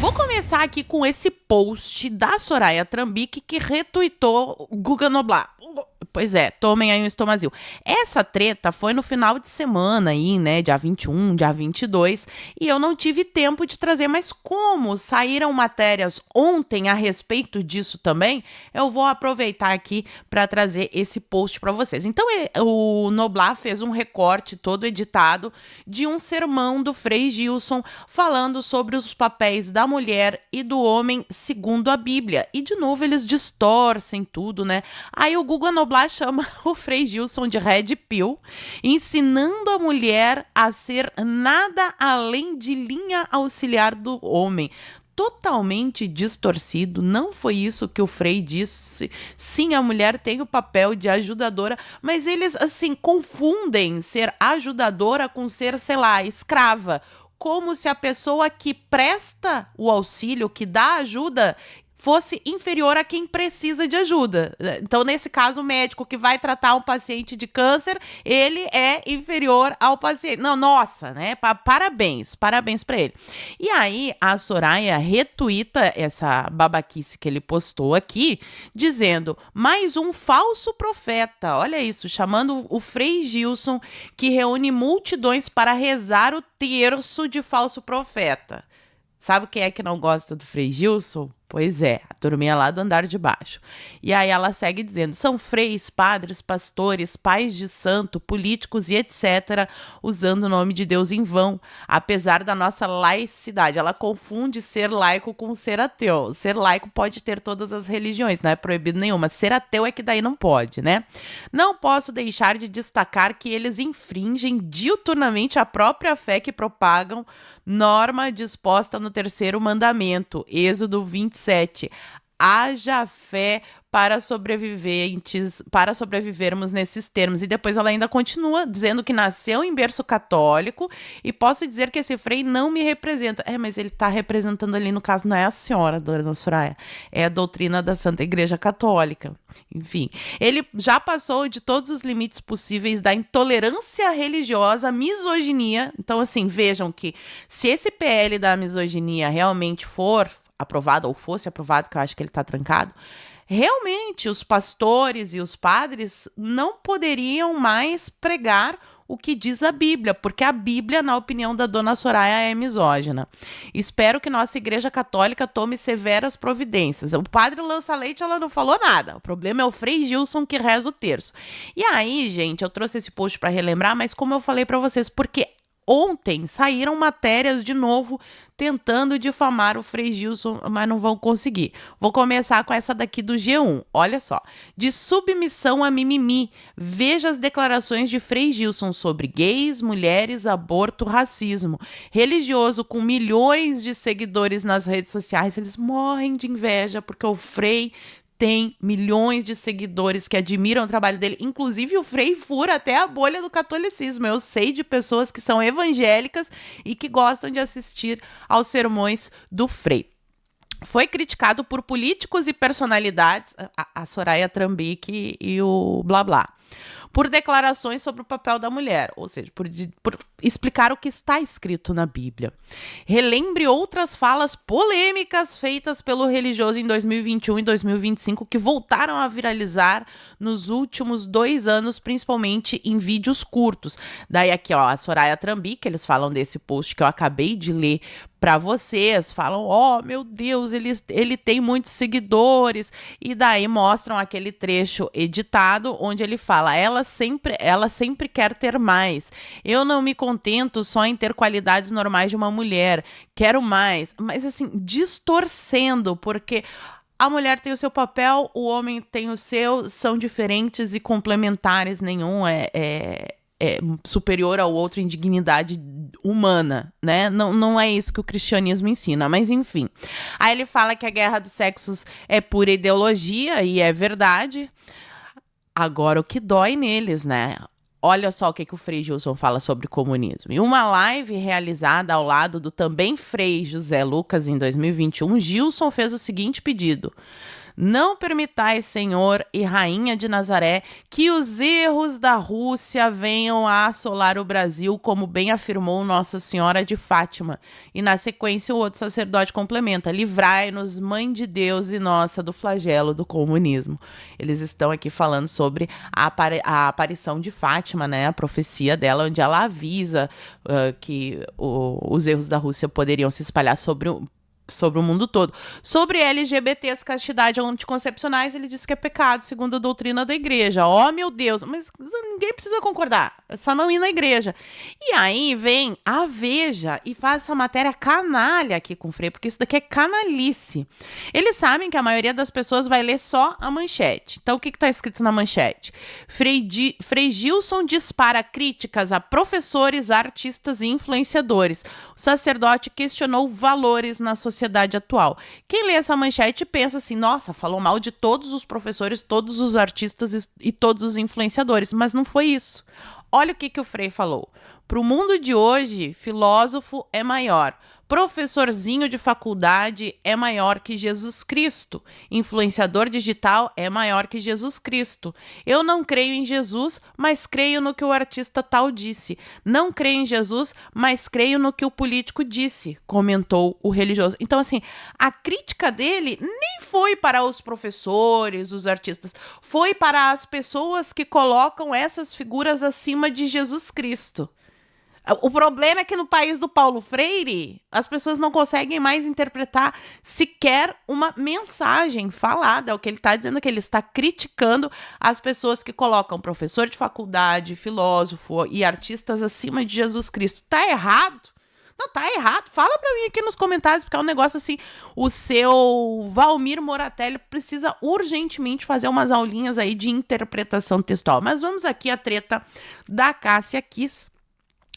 Vou começar aqui com esse post da Soraya Trambique que retuitou o Guga Noblar. Pois é, tomem aí um estomazil. Essa treta foi no final de semana aí, né, dia 21, dia 22, e eu não tive tempo de trazer, mas como saíram matérias ontem a respeito disso também, eu vou aproveitar aqui para trazer esse post para vocês. Então, o Noblar fez um recorte todo editado de um sermão do Frei Gilson falando sobre os papéis da mulher e do homem segundo a Bíblia. E, de novo, eles distorcem tudo, né? Aí o Guga Noblar chama o Frei Gilson de Red Pill, ensinando a mulher a ser nada além de linha auxiliar do homem. Totalmente distorcido, não foi isso que o Frei disse. Sim, a mulher tem o papel de ajudadora, mas eles, assim, confundem ser ajudadora com ser, sei lá, escrava. Como se a pessoa que presta o auxílio, que dá ajuda, fosse inferior a quem precisa de ajuda. Então, nesse caso, o médico que vai tratar um paciente de câncer, ele é inferior ao paciente. Não, nossa, né? Parabéns para ele. E aí, a Soraya retuita essa babaquice que ele postou aqui, dizendo, mais um falso profeta, olha isso, chamando o Frei Gilson, que reúne multidões para rezar o terço de falso profeta. Sabe quem é que não gosta do Frei Gilson? Pois é, a turminha lá do andar de baixo. E aí ela segue dizendo, são freis, padres, pastores, pais de santo, políticos e etc., usando o nome de Deus em vão, apesar da nossa laicidade. Ela confunde ser laico com ser ateu. Ser laico pode ter todas as religiões, não é proibido nenhuma. Ser ateu é que daí não pode, né? Não posso deixar de destacar que eles infringem diuturnamente a própria fé que propagam, norma disposta no terceiro mandamento, Êxodo 27. Haja fé para sobrevivermos nesses termos. E depois ela ainda continua dizendo que nasceu em berço católico e posso dizer que esse Frei não me representa. Mas ele está representando ali, no caso, não é a senhora, dona Soraya, é a doutrina da Santa Igreja Católica. Enfim, ele já passou de todos os limites possíveis da intolerância religiosa, misoginia. Então, assim, vejam que se esse PL da misoginia realmente for aprovado, ou fosse aprovado, que eu acho que ele está trancado, realmente os pastores e os padres não poderiam mais pregar o que diz a Bíblia, porque a Bíblia, na opinião da dona Soraya, é misógina. Espero que nossa Igreja Católica tome severas providências. O padre Lança Leite, ela não falou nada. O problema é o Frei Gilson que reza o terço. E aí, gente, eu trouxe esse post para relembrar, mas como eu falei para vocês, porque ontem saíram matérias de novo tentando difamar o Frei Gilson, mas não vão conseguir. Vou começar com essa daqui do G1. Olha só. De submissão a mimimi. Veja as declarações de Frei Gilson sobre gays, mulheres, aborto, racismo. Religioso com milhões de seguidores nas redes sociais. Eles morrem de inveja porque o Frei tem milhões de seguidores que admiram o trabalho dele. Inclusive, o Frei fura até a bolha do catolicismo. Eu sei de pessoas que são evangélicas e que gostam de assistir aos sermões do Frei. Foi criticado por políticos e personalidades, a Soraya Trambique e o blá blá, por declarações sobre o papel da mulher, ou seja, por explicar o que está escrito na Bíblia. Relembre outras falas polêmicas feitas pelo religioso em 2021 e 2025 que voltaram a viralizar nos últimos 2 anos, principalmente em vídeos curtos. Daí aqui, ó, a Soraya Trambique, eles falam desse post que eu acabei de ler para vocês, falam, ó, meu Deus, ele tem muitos seguidores, e daí mostram aquele trecho editado onde ele fala, ela sempre quer ter mais, eu não me contento só em ter qualidades normais de uma mulher, quero mais, mas assim, distorcendo, porque a mulher tem o seu papel, o homem tem o seu, são diferentes e complementares, nenhum é superior ao outro em dignidade humana, né? Não é isso que o cristianismo ensina, mas enfim. Aí ele fala que a guerra dos sexos é pura ideologia, e é verdade. Agora, o que dói neles, né? Olha só o que o Frei Gilson fala sobre comunismo. Em uma live realizada ao lado do também Frei José Lucas em 2021, Gilson fez o seguinte pedido: Não permitais, Senhor e Rainha de Nazaré, que os erros da Rússia venham a assolar o Brasil, como bem afirmou Nossa Senhora de Fátima. E na sequência o outro sacerdote complementa: livrai-nos, Mãe de Deus e nossa, do flagelo do comunismo. Eles estão aqui falando sobre a aparição de Fátima, né, a profecia dela, onde ela avisa que os erros da Rússia poderiam se espalhar sobre o mundo todo. Sobre LGBTs, castidade anticoncepcionais, ele diz que é pecado, segundo a doutrina da igreja. Oh, meu Deus, mas ninguém precisa concordar, é só não ir na igreja. E aí vem a Veja e faz essa matéria canalha aqui com o Frei, porque isso daqui é canalice. Eles sabem que a maioria das pessoas vai ler só a manchete. Então, o que está escrito na manchete? Frei Gilson dispara críticas a professores, artistas e influenciadores. O sacerdote questionou valores na sociedade atual. Quem lê essa manchete pensa assim: nossa, falou mal de todos os professores, todos os artistas e todos os influenciadores, mas não foi isso. Olha o que o Frei falou. Para o mundo de hoje, filósofo é maior. Professorzinho de faculdade é maior que Jesus Cristo. Influenciador digital é maior que Jesus Cristo. Eu não creio em Jesus, mas creio no que o artista tal disse. Não creio em Jesus, mas creio no que o político disse, comentou o religioso. Então, assim, a crítica dele nem foi para os professores, os artistas, foi para as pessoas que colocam essas figuras acima de Jesus Cristo. O problema é que no país do Paulo Freire, as pessoas não conseguem mais interpretar sequer uma mensagem falada. O que ele está dizendo é que ele está criticando as pessoas que colocam professor de faculdade, filósofo e artistas acima de Jesus Cristo. Tá errado? Não, tá errado. Fala pra mim aqui nos comentários, porque é um negócio assim, o seu Valmir Moratelli precisa urgentemente fazer umas aulinhas aí de interpretação textual. Mas vamos aqui à treta da Cássia Kiss.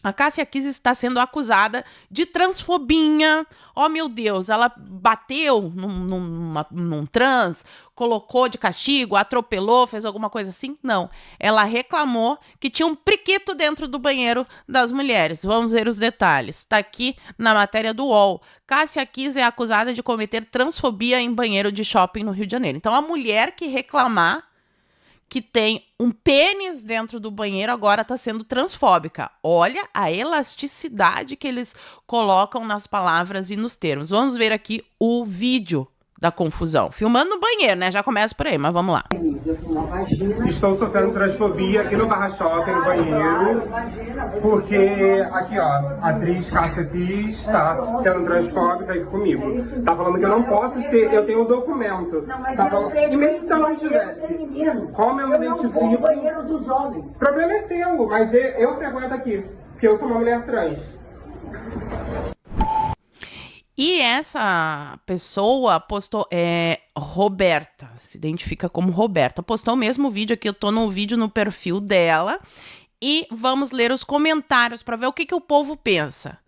A Cássia Kiss está sendo acusada de transfobinha. Oh, meu Deus, ela bateu num trans, colocou de castigo, atropelou, fez alguma coisa assim? Não. Ela reclamou que tinha um priquito dentro do banheiro das mulheres. Vamos ver os detalhes. Está aqui na matéria do UOL. Cássia Kiss é acusada de cometer transfobia em banheiro de shopping no Rio de Janeiro. Então, a mulher que reclamar que tem um pênis dentro do banheiro agora está sendo transfóbica. Olha a elasticidade que eles colocam nas palavras e nos termos. Vamos ver aqui o vídeo da confusão. Filmando no banheiro, né? Já começa por aí, mas vamos lá. Estou sofrendo transfobia aqui no Barra Shopping, no banheiro, porque aqui, ó, a atriz Cássia Kiss está sendo transfóbica aqui comigo. Tá falando que eu não posso ser, eu tenho um documento. Não, mas tá falando, e mesmo se eu não tivesse, como eu me identifico? No banheiro dos homens. O problema é seu, mas eu frequento aqui, porque eu sou uma mulher trans. E essa pessoa postou, Roberta, se identifica como Roberta, postou o mesmo vídeo aqui, eu tô no vídeo no perfil dela, e vamos ler os comentários para ver o que o povo pensa.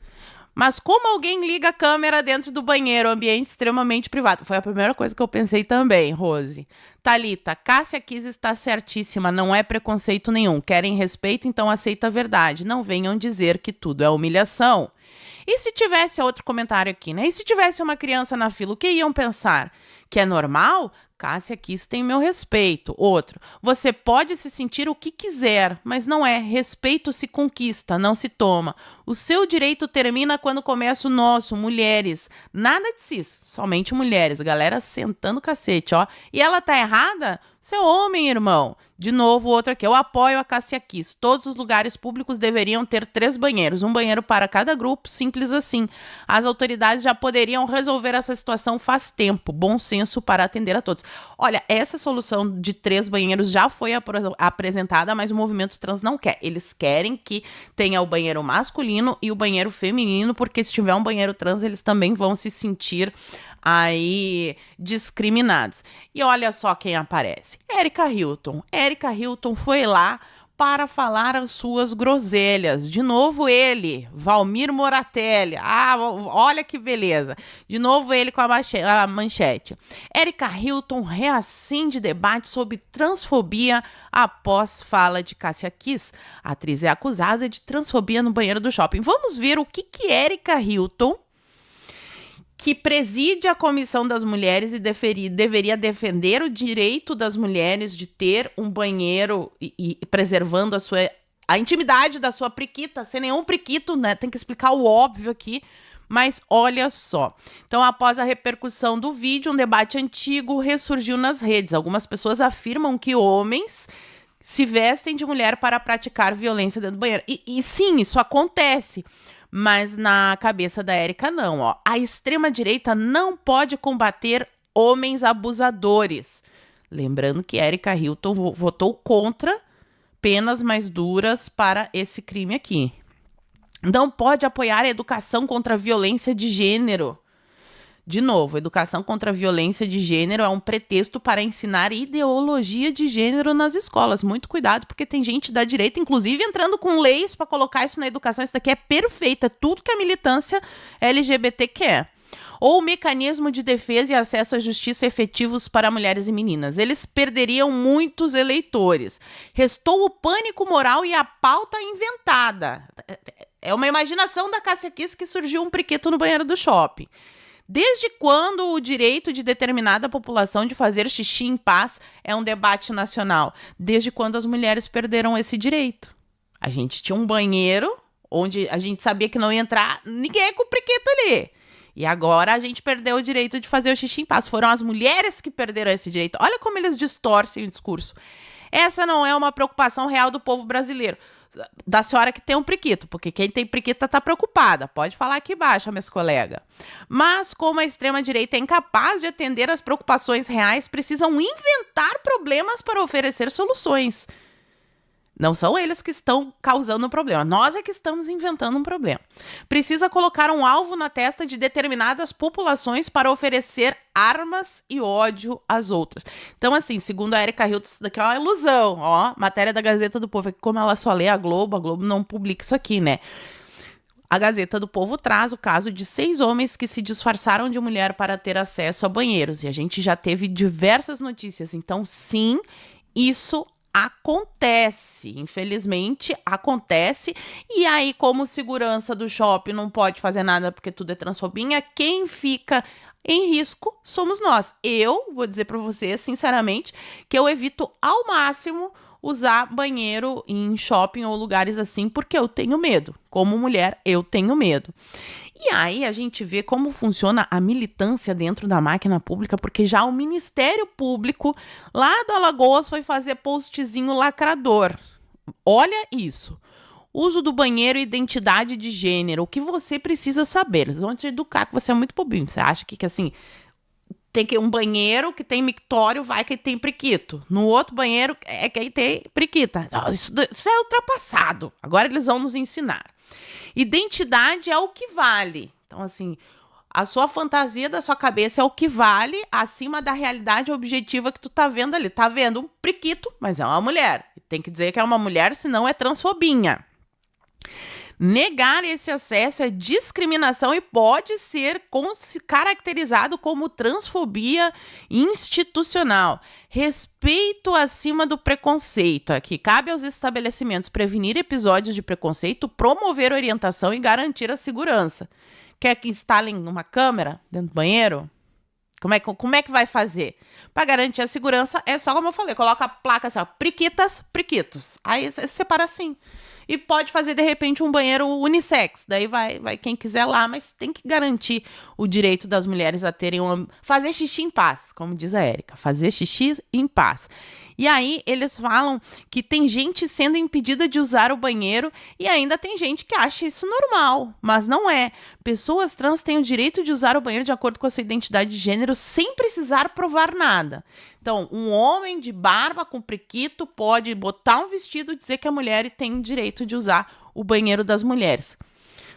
Mas como alguém liga a câmera dentro do banheiro, ambiente extremamente privado? Foi a primeira coisa que eu pensei também, Rose. Thalita, Cássia Kiss está certíssima, não é preconceito nenhum. Querem respeito, então aceita a verdade. Não venham dizer que tudo é humilhação. E se tivesse outro comentário aqui, né? E se tivesse uma criança na fila, o que iam pensar? Que é normal? Cássia Kiss tem meu respeito. Outro, você pode se sentir o que quiser, mas não é. Respeito se conquista, não se toma. O seu direito termina quando começa o nosso, mulheres. Nada de cis, somente mulheres. Galera sentando cacete, ó. E ela tá errada? Você é homem, irmão. De novo, outro aqui. Eu apoio a Cássia Kiss. Todos os lugares públicos deveriam ter 3 banheiros. Um banheiro para cada grupo, simples assim. As autoridades já poderiam resolver essa situação faz tempo. Bom senso para atender a todos. Olha, essa solução de 3 banheiros já foi apresentada, mas o movimento trans não quer. Eles querem que tenha o banheiro masculino e o banheiro feminino, porque se tiver um banheiro trans, eles também vão se sentir aí discriminados. E olha só quem aparece. Érica Hilton. Érica Hilton foi lá para falar as suas groselhas. De novo ele, Valmir Moratelli. Ah, olha que beleza. De novo ele com a manchete. Érica Hilton reacende debate sobre transfobia após fala de Cássia Kiss. A atriz é acusada de transfobia no banheiro do shopping. Vamos ver o que Érica Hilton, que preside a Comissão das Mulheres e deveria defender o direito das mulheres de ter um banheiro e preservando a intimidade da sua priquita, sem nenhum priquito, né? Tem que explicar o óbvio aqui, mas olha só. Então, após a repercussão do vídeo, um debate antigo ressurgiu nas redes. Algumas pessoas afirmam que homens se vestem de mulher para praticar violência dentro do banheiro. E sim, isso acontece. Mas na cabeça da Érica, não, ó. A extrema-direita não pode combater homens abusadores. Lembrando que Érica Hilton votou contra penas mais duras para esse crime aqui. Não pode apoiar a educação contra a violência de gênero. De novo, educação contra a violência de gênero é um pretexto para ensinar ideologia de gênero nas escolas. Muito cuidado, porque tem gente da direita, inclusive, entrando com leis para colocar isso na educação. Isso daqui é perfeito, é tudo que a militância LGBT quer. Ou mecanismo de defesa e acesso à justiça efetivos para mulheres e meninas. Eles perderiam muitos eleitores. Restou o pânico moral e a pauta inventada. É uma imaginação da Cássia Kiss que surgiu um priquito no banheiro do shopping. Desde quando o direito de determinada população de fazer xixi em paz é um debate nacional? Desde quando as mulheres perderam esse direito? A gente tinha um banheiro onde a gente sabia que não ia entrar ninguém com o priquito ali. E agora a gente perdeu o direito de fazer o xixi em paz. Foram as mulheres que perderam esse direito. Olha como eles distorcem o discurso. Essa não é uma preocupação real do povo brasileiro. Da senhora que tem um priquito, porque quem tem priquita tá preocupada. Pode falar aqui embaixo, minhas colegas. Mas como a extrema-direita é incapaz de atender às preocupações reais, precisam inventar problemas para oferecer soluções. Não são eles que estão causando um problema. Nós é que estamos inventando um problema. Precisa colocar um alvo na testa de determinadas populações para oferecer armas e ódio às outras. Então, assim, segundo a Érica Hilton, isso daqui é uma ilusão. Ó, matéria da Gazeta do Povo. É que como ela só lê a Globo não publica isso aqui, né? A Gazeta do Povo traz o caso de 6 homens que se disfarçaram de mulher para ter acesso a banheiros. E a gente já teve diversas notícias. Então, sim, isso acontece, infelizmente acontece. E aí, como segurança do shopping não pode fazer nada porque tudo é transfobinha, quem fica em risco somos nós. Eu vou dizer para você, sinceramente, que eu evito ao máximo usar banheiro em shopping ou lugares assim, porque eu tenho medo. Como mulher, eu tenho medo. E aí a gente vê como funciona a militância dentro da máquina pública, porque já o Ministério Público lá do Alagoas foi fazer postzinho lacrador. Olha isso. Uso do banheiro e identidade de gênero. O que você precisa saber? Eles vão te educar, que você é muito bobinho. Você acha que assim, tem que um banheiro que tem mictório, vai que tem priquito. No outro banheiro é quem tem priquita. Isso é ultrapassado. Agora eles vão nos ensinar. Identidade é o que vale. Então, assim, a sua fantasia da sua cabeça é o que vale acima da realidade objetiva que tu tá vendo ali. Tá vendo um priquito, mas é uma mulher. Tem que dizer que é uma mulher, senão é transfobinha. Negar esse acesso é discriminação e pode ser caracterizado como transfobia institucional. Respeito acima do preconceito. Aqui cabe aos estabelecimentos prevenir episódios de preconceito, promover orientação e garantir a segurança. Quer que instalem uma câmera dentro do banheiro? Como é que vai fazer? Para garantir a segurança, é só como eu falei, coloca a placa assim, ó, priquitas, priquitos. Aí você separa assim. E pode fazer, de repente, um banheiro unissex. Daí vai quem quiser lá, mas tem que garantir o direito das mulheres a terem fazer xixi em paz, como diz a Érica. Fazer xixi em paz. E aí, eles falam que tem gente sendo impedida de usar o banheiro e ainda tem gente que acha isso normal, mas não é. Pessoas trans têm o direito de usar o banheiro de acordo com a sua identidade de gênero sem precisar provar nada. Então, um homem de barba com priquito pode botar um vestido e dizer que a mulher tem direito de usar o banheiro das mulheres.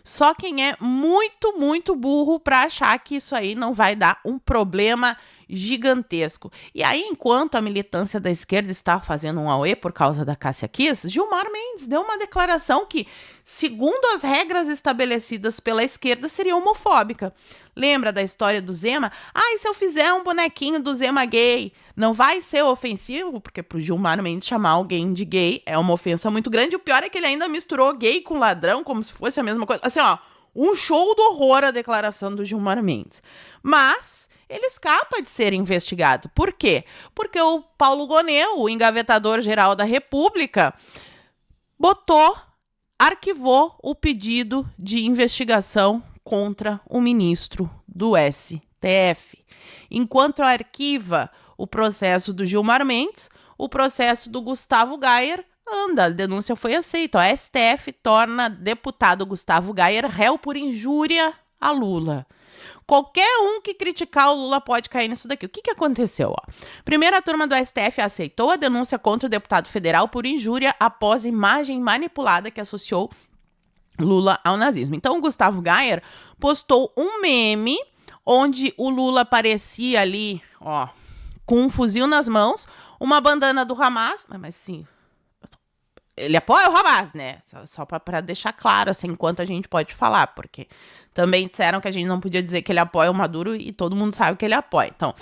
Só quem é muito, muito burro para achar que isso aí não vai dar um problema gigantesco. E aí, enquanto a militância da esquerda está fazendo um auê por causa da Cássia Kiss, Gilmar Mendes deu uma declaração que, segundo as regras estabelecidas pela esquerda, seria homofóbica. Lembra da história do Zema? E se eu fizer um bonequinho do Zema gay, não vai ser ofensivo? Porque pro Gilmar Mendes chamar alguém de gay é uma ofensa muito grande. O pior é que ele ainda misturou gay com ladrão, como se fosse a mesma coisa. Assim, ó, um show do horror a declaração do Gilmar Mendes. Mas ele escapa de ser investigado. Por quê? Porque o Paulo Gonet, o engavetador-geral da República, arquivou o pedido de investigação contra o ministro do STF. Enquanto arquiva o processo do Gilmar Mendes, o processo do Gustavo Gayer anda. A denúncia foi aceita. O STF torna deputado Gustavo Gayer réu por injúria a Lula. Qualquer um que criticar o Lula pode cair nisso daqui. O que aconteceu? Primeira turma do STF aceitou a denúncia contra o deputado federal por injúria após imagem manipulada que associou Lula ao nazismo. Então, o Gustavo Gayer postou um meme onde o Lula aparecia ali, com um fuzil nas mãos, uma bandana do Hamas, mas sim, ele apoia o Hamas, né? Só para deixar claro, assim, enquanto a gente pode falar, porque também disseram que a gente não podia dizer que ele apoia o Maduro e todo mundo sabe que ele apoia. Então,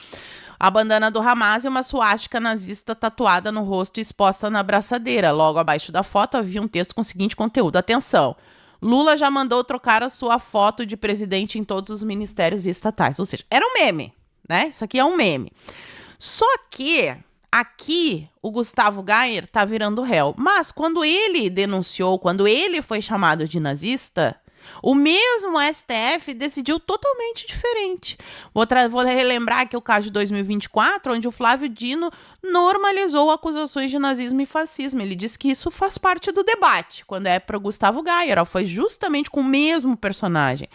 a bandana do Hamas e uma suástica nazista tatuada no rosto e exposta na braçadeira. Logo abaixo da foto havia um texto com o seguinte conteúdo. Atenção! Lula já mandou trocar a sua foto de presidente em todos os ministérios estatais. Ou seja, era um meme, né? Isso aqui é um meme. Só que aqui o Gustavo Gayer tá virando réu. Mas quando ele denunciou, quando ele foi chamado de nazista, o mesmo STF decidiu totalmente diferente. Vou relembrar aqui o caso de 2024, onde o Flávio Dino normalizou acusações de nazismo e fascismo. Ele disse que isso faz parte do debate, quando é para o Gustavo Gayer. Foi justamente com o mesmo personagem.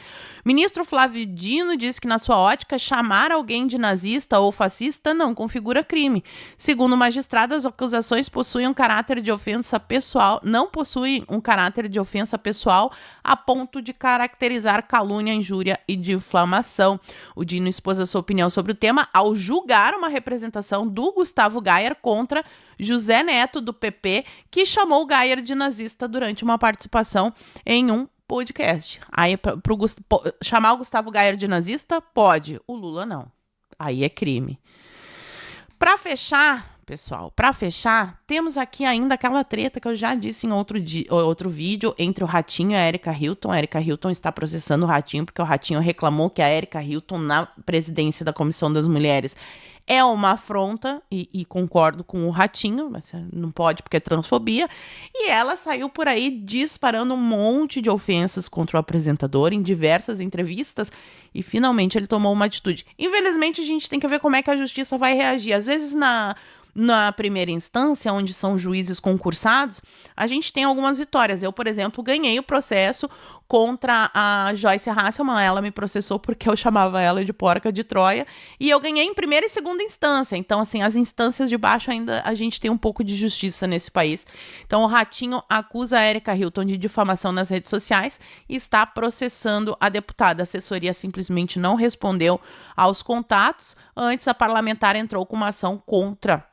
O ministro Flávio Dino disse que, na sua ótica, chamar alguém de nazista ou fascista não configura crime. Segundo o magistrado, as acusações possuem um caráter de ofensa pessoal, não possuem um caráter de ofensa pessoal a ponto de caracterizar calúnia, injúria e difamação. O Dino expôs a sua opinião sobre o tema ao julgar uma representação do Gustavo Gayer contra José Neto, do PP, que chamou o Gayer de nazista durante uma participação em um podcast. Aí, chamar o Gustavo Gayer de nazista? Pode. O Lula não. Aí é crime. Para fechar, pessoal, temos aqui ainda aquela treta que eu já disse em outro vídeo entre o Ratinho e a Erika Hilton. A Erika Hilton está processando o Ratinho porque o Ratinho reclamou que a Erika Hilton, na presidência da Comissão das Mulheres, é uma afronta, e concordo com o Ratinho, mas não pode porque é transfobia, e ela saiu por aí disparando um monte de ofensas contra o apresentador em diversas entrevistas, e finalmente ele tomou uma atitude. Infelizmente, a gente tem que ver como é que a justiça vai reagir. Às vezes, na primeira instância, onde são juízes concursados, a gente tem algumas vitórias. Eu, por exemplo, ganhei o processo contra a Joyce Hasselman. Ela me processou porque eu chamava ela de porca de Troia, e eu ganhei em primeira e segunda instância. Então, assim, as instâncias de baixo ainda a gente tem um pouco de justiça nesse país. Então, o Ratinho acusa a Erika Hilton de difamação nas redes sociais e está processando a deputada. A assessoria simplesmente não respondeu aos contatos. Antes, a parlamentar entrou com uma ação contra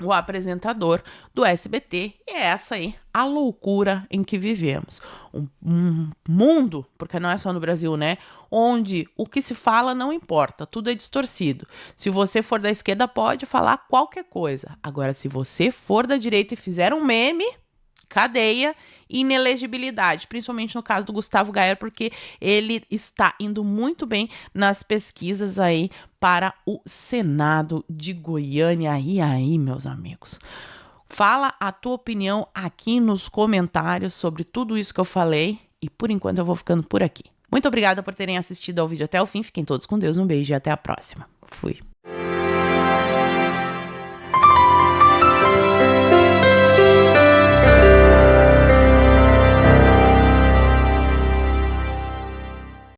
o apresentador do SBT, e é essa aí a loucura em que vivemos. Um mundo, porque não é só no Brasil, né? Onde o que se fala não importa, tudo é distorcido. Se você for da esquerda, pode falar qualquer coisa. Agora, se você for da direita e fizer um meme, cadeia, inelegibilidade, principalmente no caso do Gustavo Gayer, porque ele está indo muito bem nas pesquisas aí para o Senado de Goiânia. E aí, meus amigos? Fala a tua opinião aqui nos comentários sobre tudo isso que eu falei, e por enquanto eu vou ficando por aqui. Muito obrigada por terem assistido ao vídeo até o fim. Fiquem todos com Deus, um beijo e até a próxima. Fui.